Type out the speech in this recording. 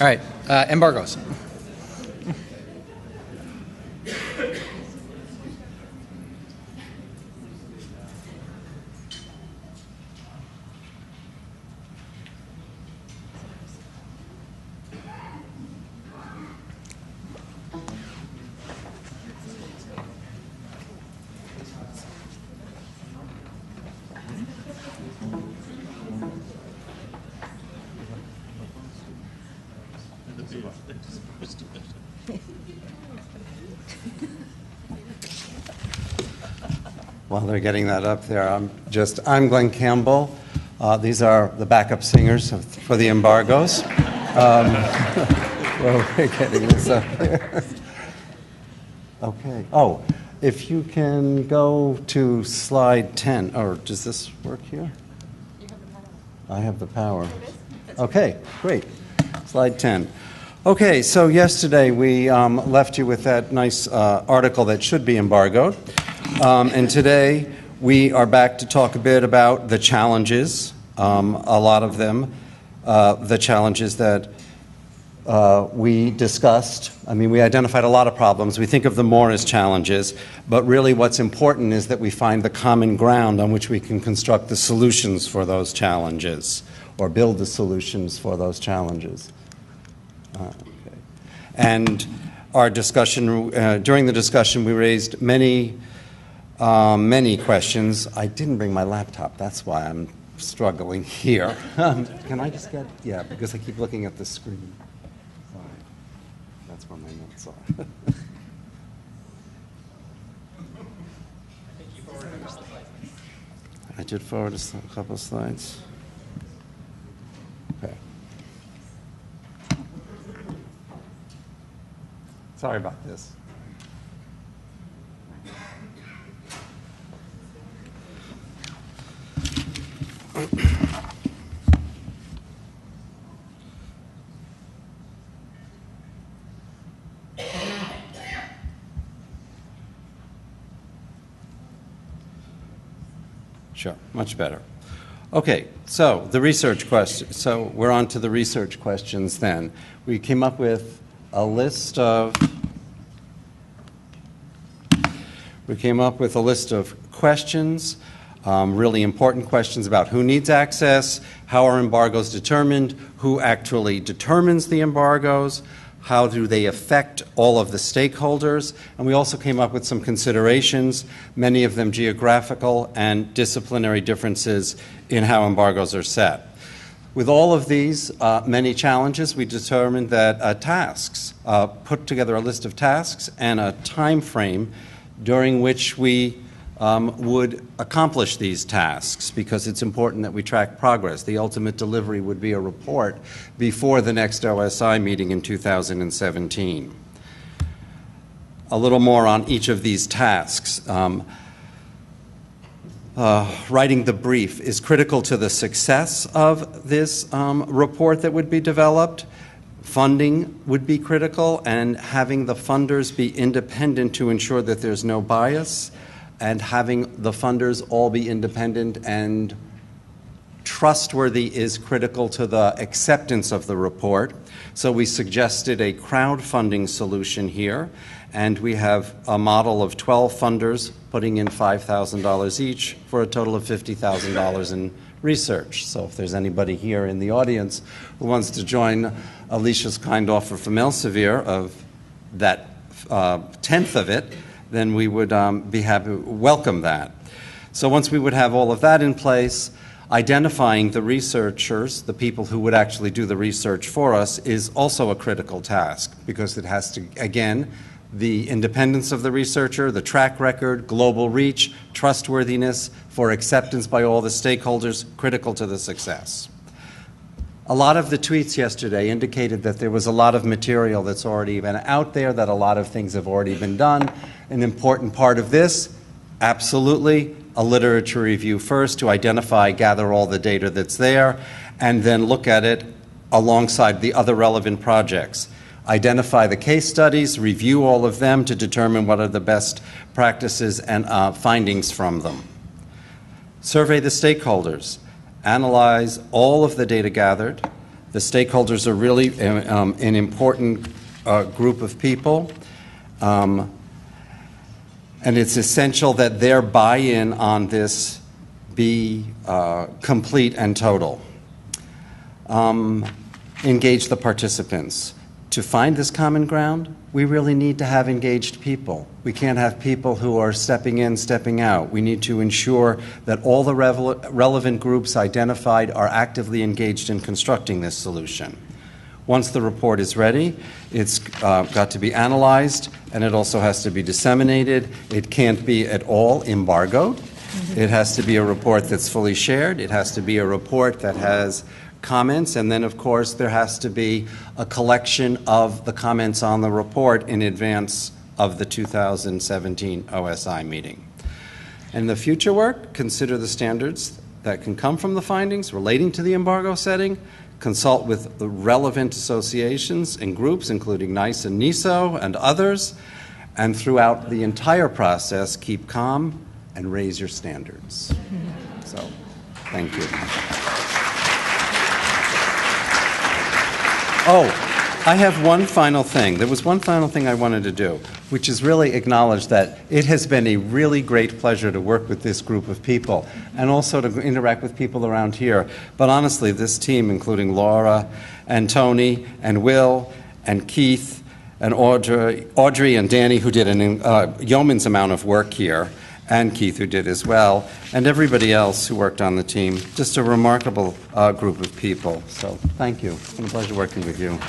All right, embargoes. While they're getting that up there, I'm Glenn Campbell. These are the backup singers for the Embargoes. Well, we're getting this up here. Okay. Oh, if you can go to slide 10, or does this work here? You have the power. I have the power. Okay, great. Slide 10. Okay, so yesterday we left you with that nice article that should be embargoed. And today we are back to talk a bit about the challenges, a lot of them, the challenges that we discussed. I mean, we identified a lot of problems. We think of them more as challenges, but really what's important is that we find the common ground on which we can construct the solutions for those challenges, or build the solutions for those challenges. Okay. And our discussion, during the discussion, we raised many questions. I didn't bring my laptop. That's why I'm struggling here. Can I just get, yeah, because I keep looking at the screen. Sorry. That's where my notes are. I did forward a couple of slides. Okay. Sorry about this. Sure, much better. Okay, so the research question. So we're on to the research questions then. We came up with a list of questions, really important questions about who needs access, how are embargoes determined, who actually determines the embargoes, how do they affect all of the stakeholders, and we also came up with some considerations, many of them geographical and disciplinary differences in how embargoes are set. With all of these many challenges, we determined that tasks, put together a list of tasks and a time frame during which we would accomplish these tasks, because it's important that we track progress. The ultimate delivery would be a report before the next OSI meeting in 2017. A little more on each of these tasks. Writing the brief is critical to the success of this report that would be developed. Funding would be critical, and having the funders be independent to ensure that there's no bias, and having the funders all be independent and trustworthy is critical to the acceptance of the report. So we suggested a crowdfunding solution here, and we have a model of 12 funders putting in $5,000 each for a total of $50,000 in research. So if there's anybody here in the audience who wants to join Alicia's kind offer from Elsevier of that tenth of it, then we would be happy to welcome that. So once we would have all of that in place, identifying the researchers, the people who would actually do the research for us, is also a critical task, because it has to, again, the independence of the researcher, the track record, global reach, trustworthiness for acceptance by all the stakeholders, critical to the success. A lot of the tweets yesterday indicated that there was a lot of material that's already been out there, that a lot of things have already been done. An important part of this, absolutely, a literature review first to identify, gather all the data that's there, and then look at it alongside the other relevant projects. Identify the case studies, review all of them to determine what are the best practices and findings from them. Survey the stakeholders. Analyze all of the data gathered, The stakeholders are really an important group of people, and it's essential that their buy-in on this be complete and total. Engage the participants. To find this common ground, we really need to have engaged people. We can't have people who are stepping in, stepping out. We need to ensure that all the relevant groups identified are actively engaged in constructing this solution. Once the report is ready, it's got to be analyzed, and it also has to be disseminated. It can't be at all embargoed. It has to be a report that's fully shared. It has to be a report that has comments, and then, of course, there has to be a collection of the comments on the report in advance of the 2017 OSI meeting. And the future work, consider the standards that can come from the findings relating to the embargo setting, consult with the relevant associations and groups, including NICE and NISO and others, and throughout the entire process, keep calm and raise your standards. So, thank you. Oh, I have one final thing. There was one final thing I wanted to do, which is really acknowledge that it has been a really great pleasure to work with this group of people and also to interact with people around here. But honestly, this team, including Laura and Tony and Will and Keith and Audrey and Danny, who did a yeoman's amount of work here, and Keith, who did as well, and everybody else who worked on the team. Just a remarkable group of people. So thank you. It's been a pleasure working with you.